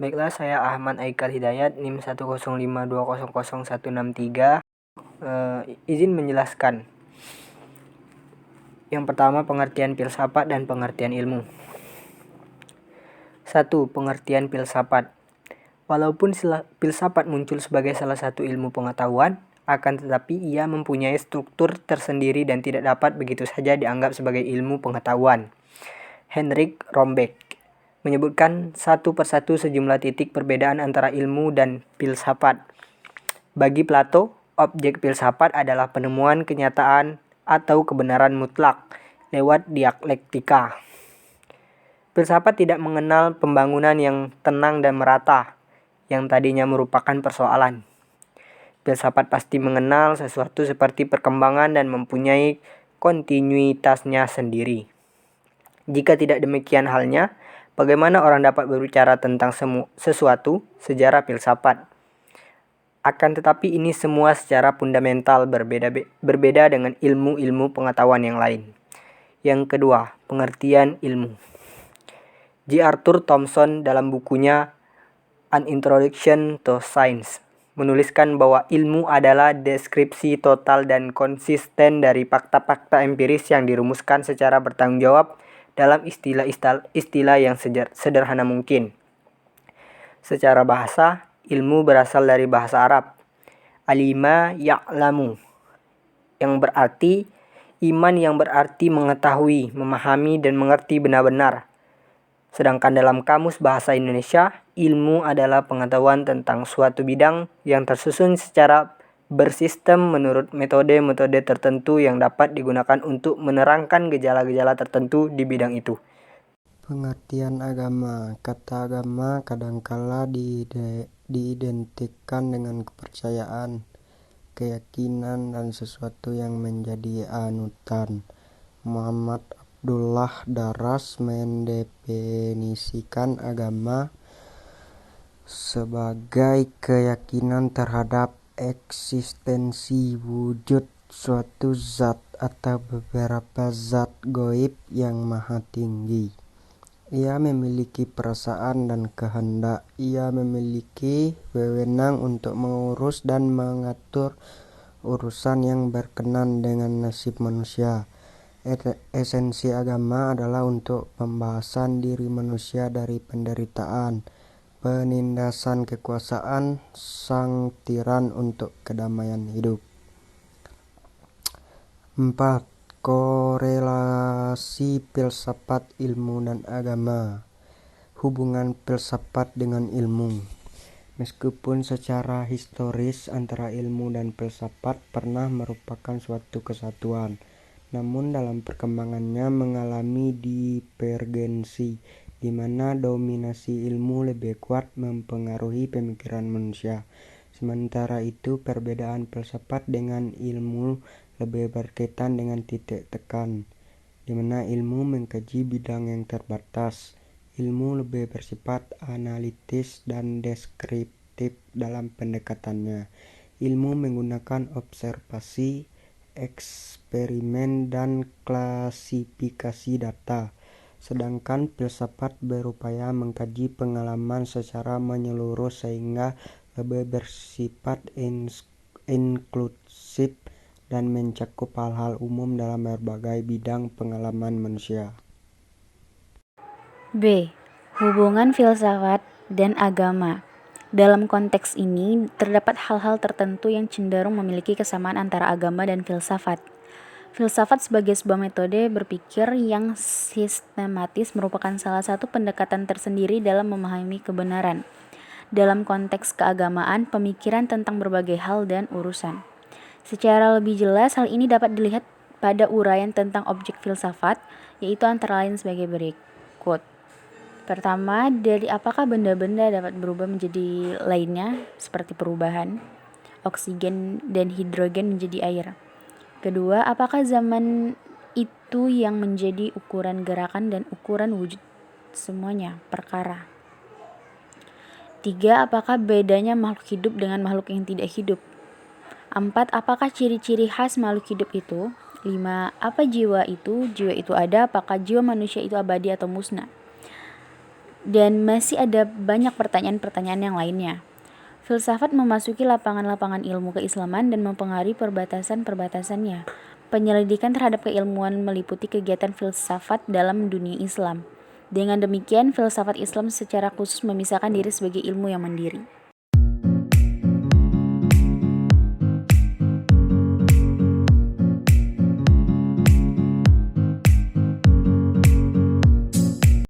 Baiklah, saya Ahmad Aikal Hidayat, NIM 105200163. Izin menjelaskan. Yang pertama, pengertian filsafat dan pengertian ilmu. 1. Pengertian filsafat. Walaupun filsafat muncul sebagai salah satu ilmu pengetahuan, akan tetapi ia mempunyai struktur tersendiri dan tidak dapat begitu saja dianggap sebagai ilmu pengetahuan. Heinrich Rombeck menyebutkan satu persatu sejumlah titik perbedaan antara ilmu dan filsafat. Bagi Plato, objek filsafat adalah penemuan kenyataan atau kebenaran mutlak lewat dialektika. Filsafat tidak mengenal pembangunan yang tenang dan merata, yang tadinya merupakan persoalan. Filsafat pasti mengenal sesuatu seperti perkembangan dan mempunyai kontinuitasnya sendiri. Jika tidak demikian halnya, bagaimana orang dapat berbicara tentang sesuatu sejarah filsafat? Akan tetapi ini semua secara fundamental berbeda dengan ilmu-ilmu pengetahuan yang lain. Yang kedua, pengertian ilmu. J. Arthur Thomson dalam bukunya An Introduction to Science menuliskan bahwa ilmu adalah deskripsi total dan konsisten dari fakta-fakta empiris yang dirumuskan secara bertanggung jawab dalam istilah yang sederhana mungkin. Secara bahasa, ilmu berasal dari bahasa Arab, alima ya'lamu, yang berarti iman, yang berarti mengetahui, memahami, dan mengerti benar-benar. Sedangkan dalam Kamus Bahasa Indonesia, ilmu adalah pengetahuan tentang suatu bidang yang tersusun secara bersistem menurut metode-metode tertentu yang dapat digunakan untuk menerangkan gejala-gejala tertentu di bidang itu. Pengertian agama. Kata agama kadangkala diidentikan dengan kepercayaan, keyakinan, dan sesuatu yang menjadi anutan. Muhammad Abdullah Daras mendefinisikan agama sebagai keyakinan terhadap eksistensi wujud suatu zat atau beberapa zat gaib yang maha tinggi. Ia memiliki perasaan dan kehendak. Ia memiliki wewenang untuk mengurus dan mengatur urusan yang berkenan dengan nasib manusia. Esensi agama adalah untuk pembahasan diri manusia dari penderitaan, penindasan kekuasaan, sang tiran untuk kedamaian hidup. 4. Korelasi filsafat, ilmu, dan agama. Hubungan filsafat dengan ilmu. Meskipun secara historis antara ilmu dan filsafat pernah merupakan suatu kesatuan, namun dalam perkembangannya mengalami divergensi, di mana dominasi ilmu lebih kuat mempengaruhi pemikiran manusia. Sementara itu, perbedaan filsafat dengan ilmu lebih berkaitan dengan titik tekan, di mana ilmu mengkaji bidang yang terbatas. Ilmu lebih bersifat analitis dan deskriptif dalam pendekatannya. Ilmu menggunakan observasi, eksperimen, dan klasifikasi data, sedangkan filsafat berupaya mengkaji pengalaman secara menyeluruh sehingga lebih bersifat inklusif dan mencakup hal-hal umum dalam berbagai bidang pengalaman manusia. B. Hubungan filsafat dan agama. Dalam konteks ini, terdapat hal-hal tertentu yang cenderung memiliki kesamaan antara agama dan filsafat. Filsafat sebagai sebuah metode berpikir yang sistematis merupakan salah satu pendekatan tersendiri dalam memahami kebenaran. Dalam konteks keagamaan, pemikiran tentang berbagai hal dan urusan. Secara lebih jelas, hal ini dapat dilihat pada uraian tentang objek filsafat, yaitu antara lain sebagai berikut. Pertama, dari apakah benda-benda dapat berubah menjadi lainnya, seperti perubahan oksigen dan hidrogen menjadi air. Kedua, apakah zaman itu yang menjadi ukuran gerakan dan ukuran wujud semuanya perkara. 3. Apakah bedanya makhluk hidup dengan makhluk yang tidak hidup. 4. Apakah ciri-ciri khas makhluk hidup itu. 5. Apa jiwa itu? Jiwa itu ada, apakah jiwa manusia itu abadi atau musnah. Dan masih ada banyak pertanyaan-pertanyaan yang lainnya. Filsafat memasuki lapangan-lapangan ilmu keislaman dan mempengaruhi perbatasan-perbatasannya. Penyelidikan terhadap keilmuan meliputi kegiatan filsafat dalam dunia Islam. Dengan demikian, filsafat Islam secara khusus memisahkan diri sebagai ilmu yang mandiri.